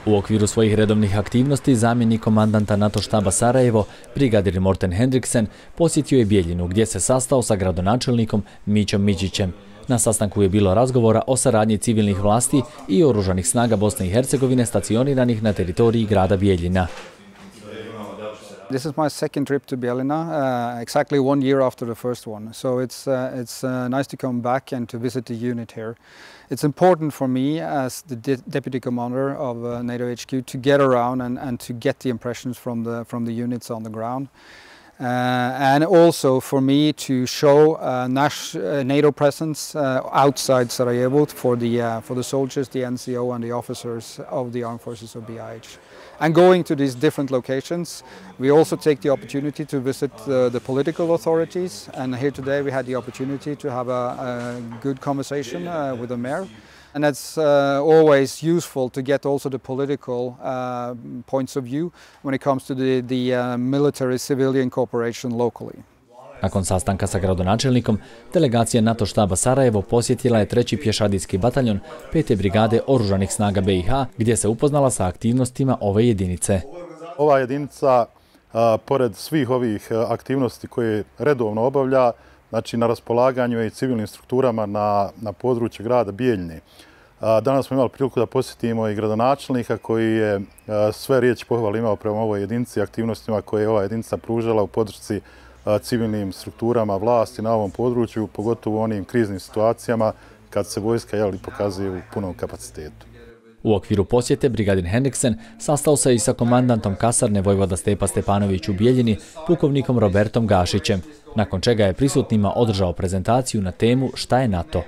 U okviru svojih redovnih aktivnosti zamjenik komandanta NATO štaba Sarajevo, brigadir Morten Hendriksen, posjetio je Bijeljinu gdje se sastao sa gradonačelnikom Mićom Miđićem. Na sastanku je bilo razgovora o saradnji civilnih vlasti i oružanih snaga Bosne i Hercegovine stacioniranih na teritoriji grada Bijeljina. This is my second trip to Bijeljina, exactly 1 year after the first one. So it's nice to come back and to visit the unit here. It's important for me as the deputy commander of NATO HQ to get around and to get the impressions from the units on the ground. And also for me to show NATO presence outside Sarajevo for the soldiers, the NCO and the officers of the armed forces of BiH. And going to these different locations, we also take the opportunity to visit the political authorities. And here today we had the opportunity to have a good conversation with the mayor. And that's always useful to get also the political points of view when it comes to the military-civilian cooperation locally. Nakon sastanka sa gradonačelnikom, delegacija NATO štaba Sarajevo posjetila je 3. pješadijski bataljon 5. brigade oružanih snaga BiH, gdje se upoznala sa aktivnostima ove jedinice. Ova jedinica, pored svih ovih aktivnosti koje redovno obavlja, znači na raspolaganju je i civilnim strukturama na području grada Bijeljine. Danas smo imali priliku da posjetimo i gradonačelnika koji je sve riječi pohvale imao prema ovoj jedinici i aktivnostima koje je ova jedinica pružala u podršci civilnim strukturama vlasti na ovom području, pogotovo u onim kriznim situacijama kad se vojska pokazuje u punom kapacitetu. U okviru posjete brigadir Hendriksen sastao se i sa komandantom kasarne vojvoda Stepa Stepanović u Bijeljini, pukovnikom Robertom Gašićem, nakon čega je prisutnima održao prezentaciju na temu Šta je NATO?